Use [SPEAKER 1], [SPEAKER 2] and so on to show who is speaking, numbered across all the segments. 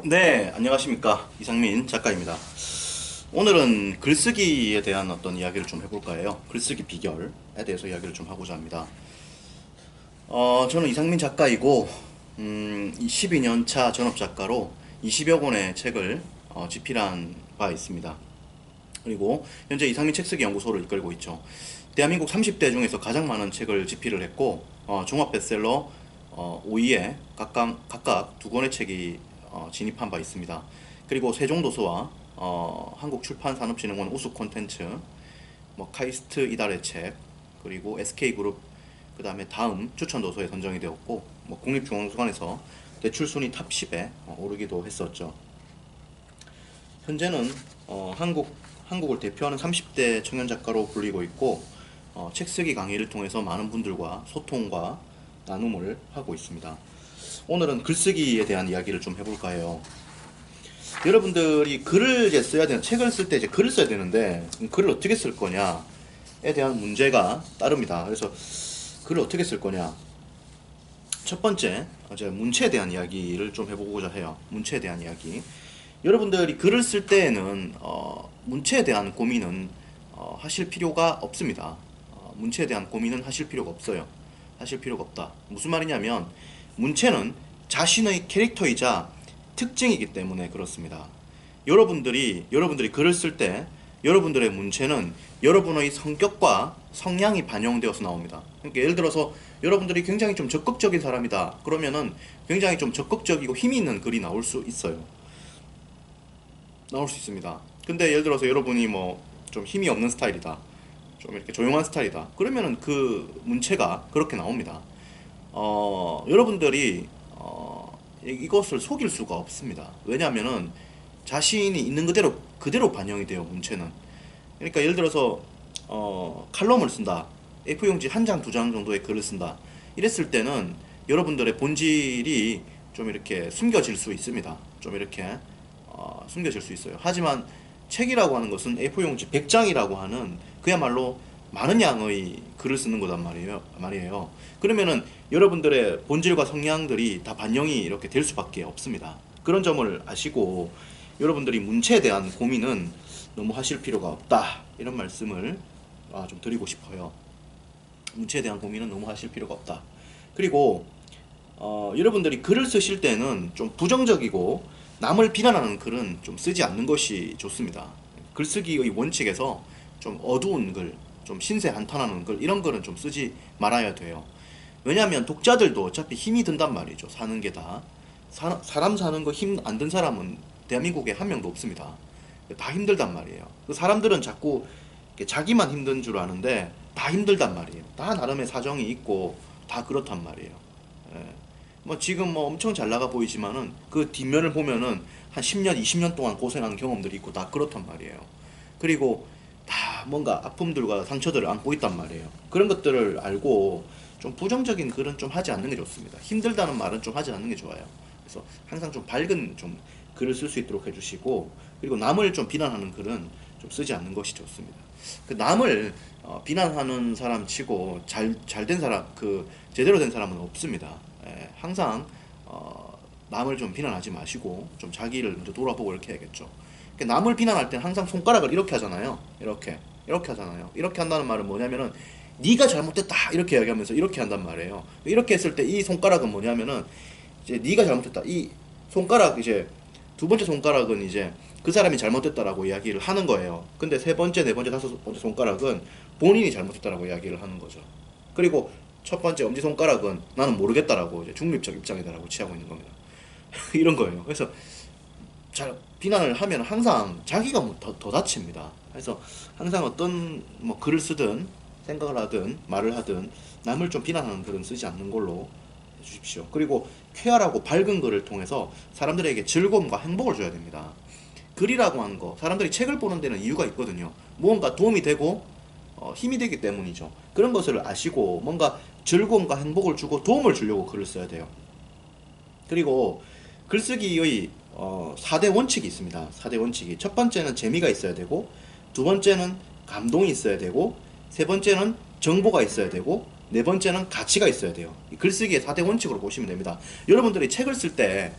[SPEAKER 1] 네, 안녕하십니까. 이상민 작가입니다. 오늘은 글쓰기에 대한 어떤 이야기를 좀 해볼까 해요. 글쓰기 비결에 대해서 이야기를 좀 하고자 합니다. 저는 이상민 작가이고, 12년 차 전업작가로 20여 권의 책을 집필한 바 있습니다. 그리고 현재 이상민 책쓰기 연구소를 이끌고 있죠. 대한민국 30대 중에서 가장 많은 책을 집필을 했고, 종합 베스트셀러 5위에 각각 두 권의 책이 진입한 바 있습니다. 그리고 세종도서와 한국출판산업진흥원 우수 콘텐츠, 뭐 카이스트 이달의 책, 그리고 SK그룹 그 다음에 다음 추천도서에 선정이 되었고, 뭐 국립중앙도서관에서 대출순위 탑 10에 오르기도 했었죠. 현재는 한국을 대표하는 30대 청년 작가로 불리고 있고, 책쓰기 강의를 통해서 많은 분들과 소통과 나눔을 하고 있습니다. 오늘은 글쓰기에 대한 이야기를 좀 해볼까 해요. 여러분들이 글을 이제 써야 되는, 책을 쓸 때 이제 글을 써야 되는데, 글을 어떻게 쓸 거냐에 대한 문제가 따릅니다. 그래서 글을 어떻게 쓸 거냐. 첫 번째, 이제 문체에 대한 이야기를 좀 해보고자 해요. 문체에 대한 이야기. 여러분들이 글을 쓸 때에는 문체에 대한 고민은 하실 필요가 없습니다. 문체에 대한 고민은 하실 필요가 없어요. 하실 필요가 없다. 무슨 말이냐면 문체는 자신의 캐릭터이자 특징이기 때문에 그렇습니다. 여러분들이 글을 쓸 때 여러분들의 문체는 여러분의 성격과 성향이 반영되어서 나옵니다. 그러니까 예를 들어서 여러분들이 굉장히 좀 적극적인 사람이다. 그러면은 굉장히 좀 적극적이고 힘이 있는 글이 나올 수 있어요. 나올 수 있습니다. 근데 예를 들어서 여러분이 뭐 좀 힘이 없는 스타일이다. 좀 이렇게 조용한 스타일이다. 그러면은 그 문체가 그렇게 나옵니다. 여러분들이 이것을 속일 수가 없습니다. 왜냐하면은 자신이 있는 그대로 반영이 돼요. 문체는. 그러니까 예를 들어서 칼럼을 쓴다. A4용지 한 장, 두 장 정도의 글을 쓴다. 이랬을 때는 여러분들의 본질이 좀 이렇게 숨겨질 수 있습니다. 좀 이렇게 숨겨질 수 있어요. 하지만 책이라고 하는 것은 A4용지 100장이라고 하는 그야말로 많은 양의 글을 쓰는 거단 말이에요. 그러면은 여러분들의 본질과 성향들이 다 반영이 이렇게 될 수밖에 없습니다. 그런 점을 아시고 여러분들이 문체에 대한 고민은 너무 하실 필요가 없다. 이런 말씀을 좀 드리고 싶어요. 문체에 대한 고민은 너무 하실 필요가 없다. 그리고 여러분들이 글을 쓰실 때는 좀 부정적이고 남을 비난하는 글은 좀 쓰지 않는 것이 좋습니다. 글쓰기의 원칙에서 좀 어두운 글, 좀 신세 한탄하는 글, 이런 글은 좀 쓰지 말아야 돼요. 왜냐하면 독자들도 어차피 힘이 든단 말이죠. 사는 게 다. 사람 사는 거 힘 안 든 사람은 대한민국에 한 명도 없습니다. 다 힘들단 말이에요. 그 사람들은 자꾸 자기만 힘든 줄 아는데 다 힘들단 말이에요. 다 나름의 사정이 있고 다 그렇단 말이에요. 예. 뭐 지금 뭐 엄청 잘 나가 보이지만은 그 뒷면을 보면은 한 10년, 20년 동안 고생한 경험들이 있고 다 그렇단 말이에요. 그리고 다 뭔가 아픔들과 상처들을 안고 있단 말이에요. 그런 것들을 알고 좀 부정적인 글은 좀 하지 않는 게 좋습니다. 힘들다는 말은 좀 하지 않는 게 좋아요. 그래서 항상 좀 밝은 좀 글을 쓸 수 있도록 해주시고, 그리고 남을 좀 비난하는 글은 좀 쓰지 않는 것이 좋습니다. 그 남을 비난하는 사람 치고 잘 된 사람, 그 제대로 된 사람은 없습니다. 항상 남을 좀 비난하지 마시고 좀 자기를 먼저 돌아보고 이렇게 해야겠죠. 그러니까 남을 비난할 때는 항상 손가락을 이렇게 하잖아요. 이렇게 하잖아요. 이렇게 한다는 말은 뭐냐면은 네가 잘못됐다 이렇게 이야기하면서 이렇게 한단 말이에요. 이렇게 했을 때 이 손가락은 뭐냐면은 이제 네가 잘못됐다. 이 손가락 이제 두 번째 손가락은 이제 그 사람이 잘못됐다라고 이야기를 하는 거예요. 근데 세 번째, 네 번째, 다섯 번째 손가락은 본인이 잘못했다라고 이야기를 하는 거죠. 그리고 첫 번째 엄지 손가락은 나는 모르겠다라고 이제 중립적 입장이다라고 취하고 있는 겁니다. 이런 거예요. 그래서 잘 비난을 하면 항상 자기가 더 다칩니다. 그래서 항상 어떤 뭐 글을 쓰든 생각을 하든 말을 하든 남을 좀 비난하는 글은 쓰지 않는 걸로 해주십시오. 그리고 쾌활하고 밝은 글을 통해서 사람들에게 즐거움과 행복을 줘야 됩니다. 글이라고 하는 거, 사람들이 책을 보는 데는 이유가 있거든요. 무언가 도움이 되고 힘이 되기 때문이죠. 그런 것을 아시고 뭔가 즐거움과 행복을 주고 도움을 주려고 글을 써야 돼요. 그리고 글쓰기의 4대 원칙이 있습니다. 4대 원칙이. 첫 번째는 재미가 있어야 되고, 두 번째는 감동이 있어야 되고, 세 번째는 정보가 있어야 되고, 네 번째는 가치가 있어야 돼요. 글쓰기의 4대 원칙으로 보시면 됩니다. 여러분들이 책을 쓸 때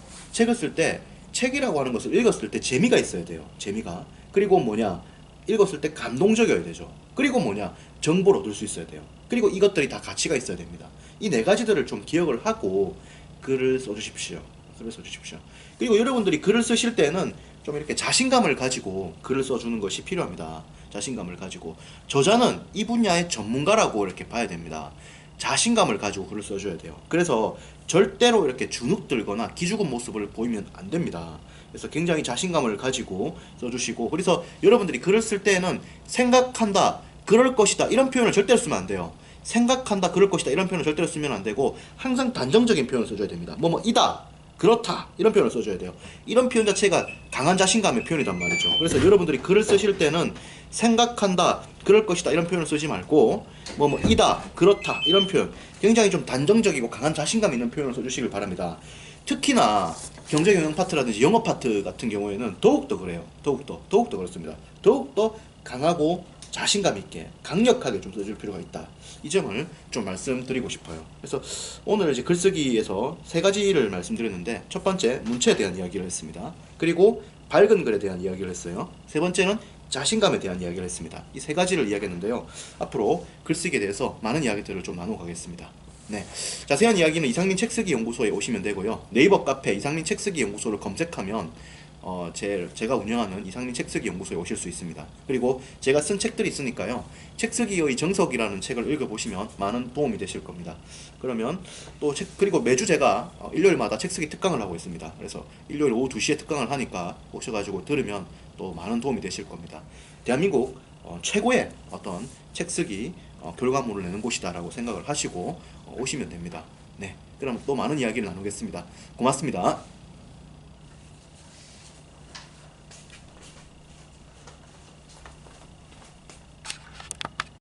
[SPEAKER 1] 책이라고 하는 것을 읽었을 때 재미가 있어야 돼요. 재미가. 그리고 뭐냐, 읽었을 때 감동적이어야 되죠. 그리고 뭐냐, 정보를 얻을 수 있어야 돼요. 그리고 이것들이 다 가치가 있어야 됩니다. 이 네 가지들을 좀 기억을 하고 글을 써주십시오. 글을 써주십시오. 그리고 여러분들이 글을 쓰실 때는 좀 이렇게 자신감을 가지고 글을 써주는 것이 필요합니다. 자신감을 가지고. 저자는 이 분야의 전문가라고 이렇게 봐야 됩니다. 자신감을 가지고 글을 써줘야 돼요. 그래서 절대로 이렇게 주눅 들거나 기죽은 모습을 보이면 안 됩니다. 그래서 굉장히 자신감을 가지고 써주시고, 그래서 여러분들이 글을 쓸 때에는 생각한다, 그럴 것이다, 이런 표현을 절대로 쓰면 안 돼요. 생각한다, 그럴 것이다, 이런 표현을 절대로 쓰면 안 되고, 항상 단정적인 표현을 써줘야 됩니다. 이다, 그렇다, 이런 표현을 써줘야 돼요. 이런 표현 자체가 강한 자신감의 표현이란 말이죠. 그래서 여러분들이 글을 쓰실 때는 생각한다, 그럴 것이다, 이런 표현을 쓰지 말고 이다, 그렇다, 이런 표현, 굉장히 좀 단정적이고 강한 자신감 있는 표현을 써주시길 바랍니다. 특히나 경제경영 파트라든지 영어 파트 같은 경우에는 더욱더 그래요. 더욱더 그렇습니다. 더욱더 강하고 자신감 있게 강력하게 좀 써줄 필요가 있다. 이 점을 좀 말씀드리고 싶어요. 그래서 오늘 이제 글쓰기에서 세 가지를 말씀드렸는데, 첫 번째 문체에 대한 이야기를 했습니다. 그리고 밝은 글에 대한 이야기를 했어요. 세 번째는 자신감에 대한 이야기를 했습니다. 이 세 가지를 이야기했는데요. 앞으로 글쓰기에 대해서 많은 이야기들을 좀 나눠가겠습니다. 네, 자세한 이야기는 이상민 책쓰기 연구소에 오시면 되고요. 네이버 카페 이상민 책쓰기 연구소를 검색하면 제가 운영하는 이상민 책쓰기 연구소에 오실 수 있습니다. 그리고 제가 쓴 책들이 있으니까요. 책쓰기의 정석이라는 책을 읽어보시면 많은 도움이 되실 겁니다. 그러면 또 그리고 매주 제가 일요일마다 책쓰기 특강을 하고 있습니다. 그래서 일요일 오후 2시에 특강을 하니까 오셔가지고 들으면 또 많은 도움이 되실 겁니다. 대한민국 최고의 어떤 책쓰기 결과물을 내는 곳이다라고 생각을 하시고 오시면 됩니다. 네, 그럼 또 많은 이야기를 나누겠습니다. 고맙습니다.